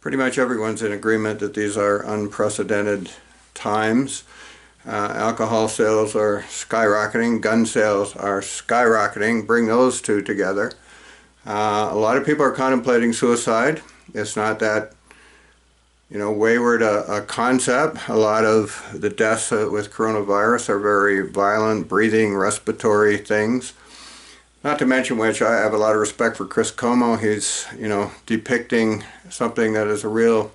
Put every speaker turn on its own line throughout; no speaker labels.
Pretty much everyone's in agreement that these are unprecedented times. Alcohol sales are skyrocketing, gun sales are skyrocketing. Bring those two together. A lot of people are contemplating suicide. It's not that, wayward a concept. A lot of the deaths with coronavirus are very violent, breathing, respiratory things. Not to mention which, I have a lot of respect for Chris Como. He's, depicting something that is a real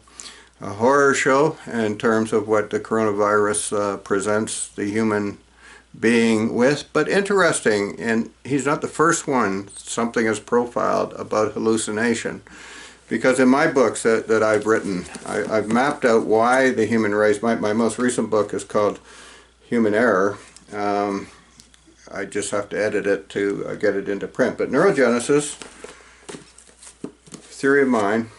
horror show in terms of what the coronavirus presents the human being with. But interesting, and he's not the first one something is profiled about hallucination. Because in my books that I've written, I've mapped out why the human race, my most recent book is called Human Error. I just have to edit it to get it into print. But Neurogenesis Theory of Mind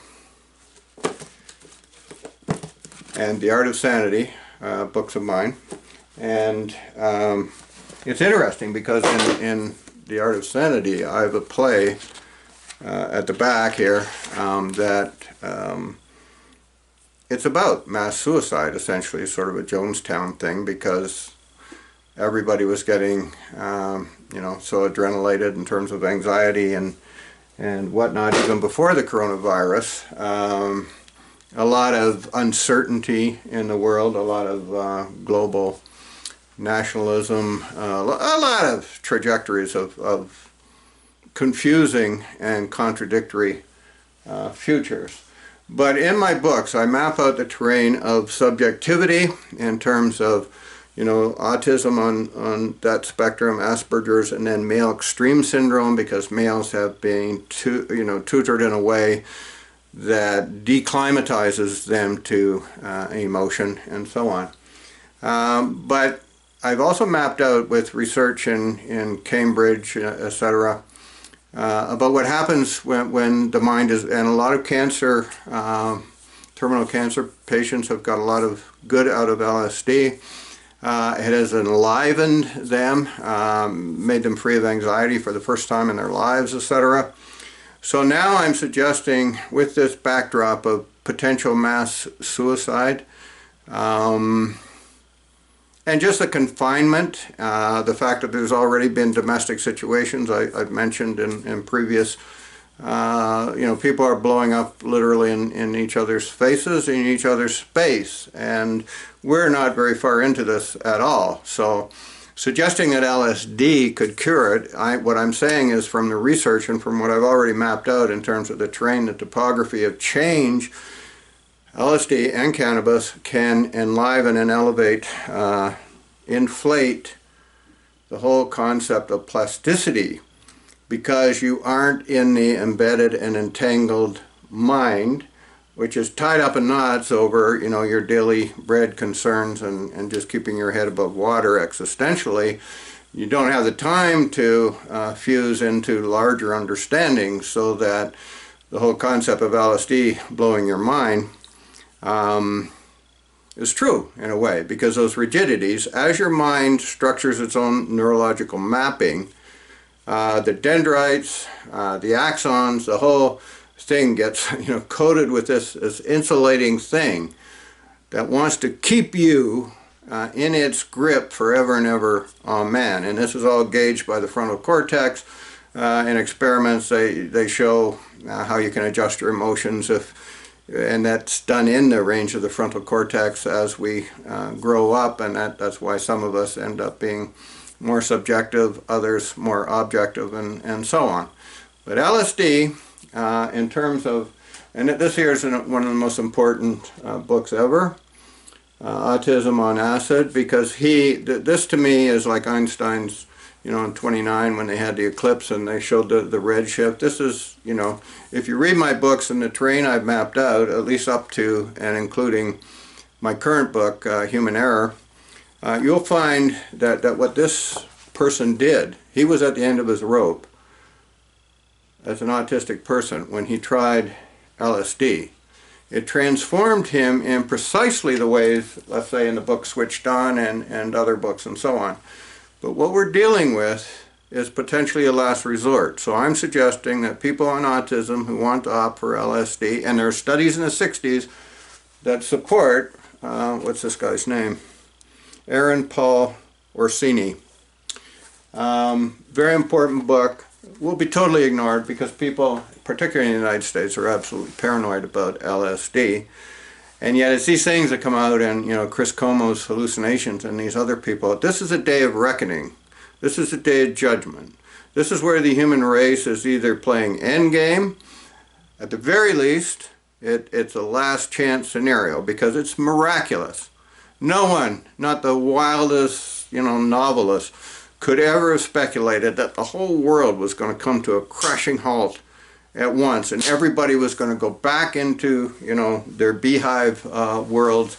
and The Art of Sanity, books of mine. And it's interesting because in The Art of Sanity I have a play at the back here that it's about mass suicide, essentially, sort of a Jonestown thing, because everybody was getting, so adrenalated in terms of anxiety and whatnot, even before the coronavirus. A lot of uncertainty in the world, a lot of global nationalism, a lot of trajectories of confusing and contradictory futures. But in my books, I map out the terrain of subjectivity in terms of autism on that spectrum, Asperger's, and then male extreme syndrome, because males have been tutored in a way that declimatizes them to emotion and so on. But I've also mapped out with research in Cambridge, etc., about what happens when the mind is, and a lot of cancer, terminal cancer patients have got a lot of good out of LSD. It has enlivened them, made them free of anxiety for the first time in their lives, etc. So now I'm suggesting, with this backdrop of potential mass suicide, and just the confinement, the fact that there's already been domestic situations I've mentioned in previous, people are blowing up literally in each other's faces, in each other's space, and we're not very far into this at all. So suggesting that LSD could cure it, what I'm saying is, from the research and from what I've already mapped out in terms of the terrain, the topography of change, LSD and cannabis can enliven and elevate, inflate the whole concept of plasticity, because you aren't in the embedded and entangled mind, which is tied up in knots over, your daily bread concerns and just keeping your head above water existentially. You don't have the time to fuse into larger understandings, so that the whole concept of LSD blowing your mind is true in a way, because those rigidities, as your mind structures its own neurological mapping, the dendrites, the axons, the whole thing gets coated with this insulating thing that wants to keep you in its grip forever and ever. Amen. And this is all gauged by the frontal cortex. In experiments they show how you can adjust your emotions, and that's done in the range of the frontal cortex as we grow up, and that's why some of us end up being more subjective, others more objective, and so on. But LSD, in terms of, and this here is one of the most important books ever, Autism on Acid, because this to me is like Einstein's, in 29 when they had the eclipse and they showed the red shift. This is, if you read my books and the terrain I've mapped out, at least up to and including my current book, Human Error, you'll find that what this person did, he was at the end of his rope as an autistic person when he tried LSD. It transformed him in precisely the ways, let's say, in the book Switched On and other books and so on. But what we're dealing with is potentially a last resort. So I'm suggesting that people on autism who want to opt for LSD, and there are studies in the 60s that support, what's this guy's name? Aaron Paul Orsini. Very important book. Will be totally ignored because people, particularly in the United States, are absolutely paranoid about LSD. And yet it's these things that come out in, you know, Chris Como's hallucinations and these other people. This is a day of reckoning. This is a day of judgment. This is where the human race is either playing endgame. At the very least, it's a last chance scenario because it's miraculous. No one, not the wildest, you know, novelist, could ever have speculated that the whole world was going to come to a crashing halt at once and everybody was going to go back into, you know, their beehive worlds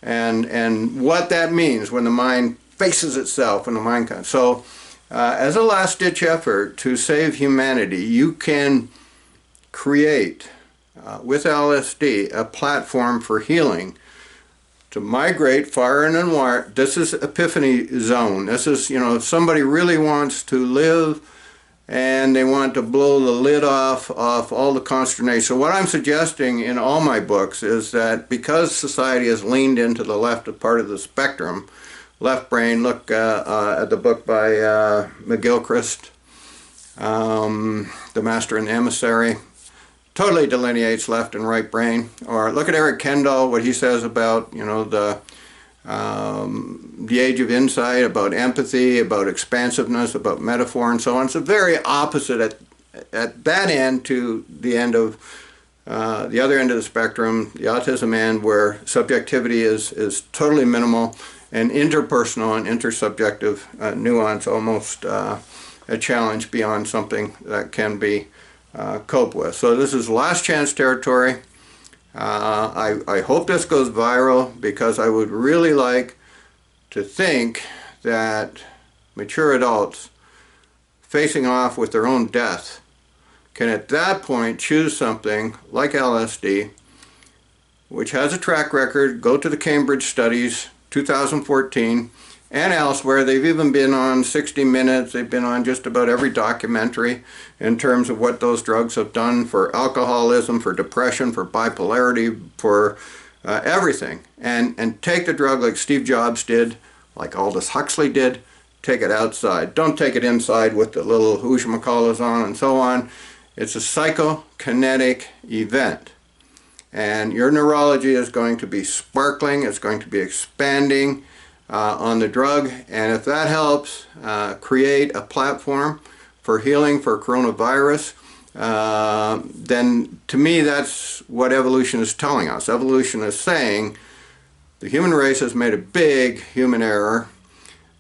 and what that means when the mind faces itself and the mind comes. So as a last-ditch effort to save humanity, you can create with LSD a platform for healing to migrate far and wide. This is epiphany zone. This is, you know, if somebody really wants to live and they want to blow the lid off all the consternation. So what I'm suggesting in all my books is that because society has leaned into the left part of the spectrum, left brain, look at the book by McGilchrist, The Master and the Emissary, totally delineates left and right brain. Or look at Eric Kendall, what he says about, you know, the age of insight, about empathy, about expansiveness, about metaphor, and so on. It's a very opposite at that end to the end of the other end of the spectrum, the autism end, where subjectivity is totally minimal, and interpersonal and intersubjective nuance almost a challenge beyond something that can be cope with. So this is last chance territory. I hope this goes viral because I would really like to think that mature adults facing off with their own death can at that point choose something like LSD, which has a track record. Go to the Cambridge studies, 2014, and elsewhere. They've even been on 60 Minutes. They've been on just about every documentary in terms of what those drugs have done for alcoholism, for depression, for bipolarity, for everything. And take the drug like Steve Jobs did, like Aldous Huxley did. Take it outside. Don't take it inside with the little whooshamacallas on and so on. It's a psychokinetic event. And your neurology is going to be sparkling. It's going to be expanding on the drug, and if that helps create a platform for healing for coronavirus, then to me that's what evolution is telling us. Evolution is saying the human race has made a big human error.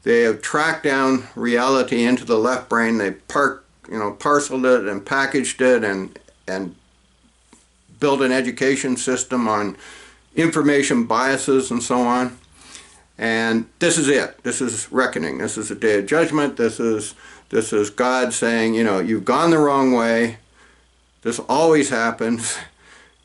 They have tracked down reality into the left brain. They parceled it and packaged it and built an education system on information biases and so on. And this is it. This is reckoning. This is a day of judgment. This is God saying, you know, you've gone the wrong way. This always happens.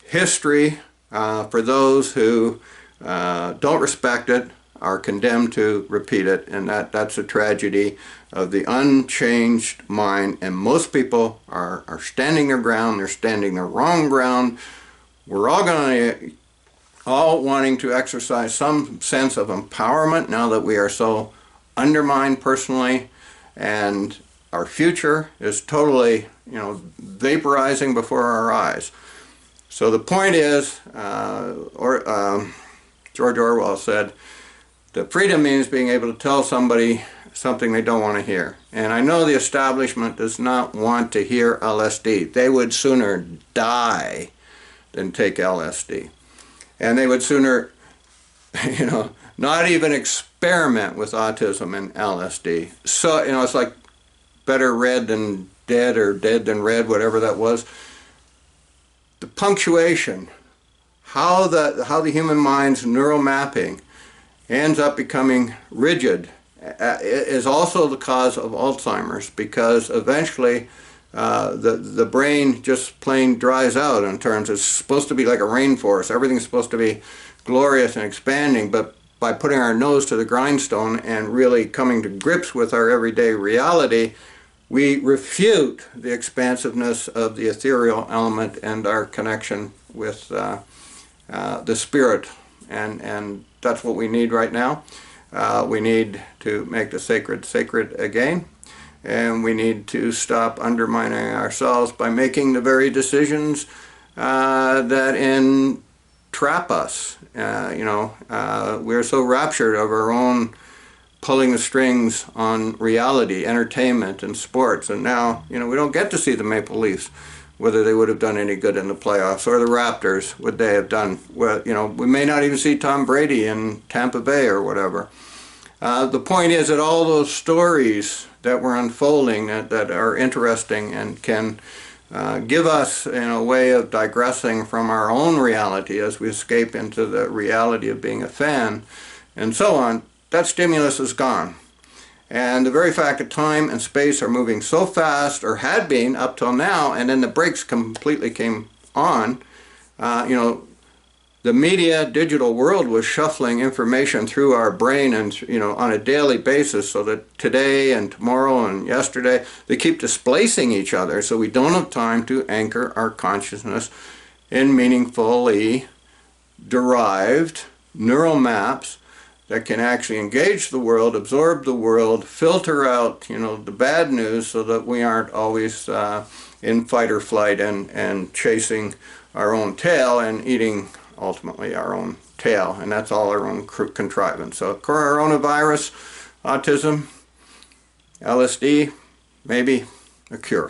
History, for those who don't respect it, are condemned to repeat it. And that's a tragedy of the unchanged mind. And most people are standing their ground. They're standing the wrong ground. We're all wanting to exercise some sense of empowerment now that we are so undermined personally, and our future is totally, you know, vaporizing before our eyes. So the point is, George Orwell said, that freedom means being able to tell somebody something they don't want to hear. And I know the establishment does not want to hear LSD. They would sooner die than take LSD. And they would sooner, you know, not even experiment with autism and LSD. So, you know, it's like better red than dead or dead than red, whatever that was. The punctuation, how the human mind's neural mapping ends up becoming rigid is also the cause of Alzheimer's, because eventually the brain just plain dries out in terms. It's supposed to be like a rainforest. Everything's supposed to be glorious and expanding, but by putting our nose to the grindstone and really coming to grips with our everyday reality, we refute the expansiveness of the ethereal element and our connection with the spirit, and that's what we need right now. We need to make the sacred sacred again, and we need to stop undermining ourselves by making the very decisions that entrap us. We're so raptured of our own pulling the strings on reality, entertainment, and sports, and now we don't get to see the Maple Leafs, whether they would have done any good in the playoffs, or the Raptors, would they have done well. We may not even see Tom Brady in Tampa Bay or whatever. The point is that all those stories that were unfolding that are interesting and can give us a way of digressing from our own reality as we escape into the reality of being a fan and so on, that stimulus is gone. And the very fact that time and space are moving so fast, or had been up till now, and then the brakes completely came on, the media digital world was shuffling information through our brain and on a daily basis, so that today and tomorrow and yesterday they keep displacing each other, so we don't have time to anchor our consciousness in meaningfully derived neural maps that can actually engage the world, absorb the world, filter out the bad news, so that we aren't always in fight or flight and chasing our own tail and eating ultimately our own tail, and that's all our own contrivance. So coronavirus, autism, LSD, maybe a cure.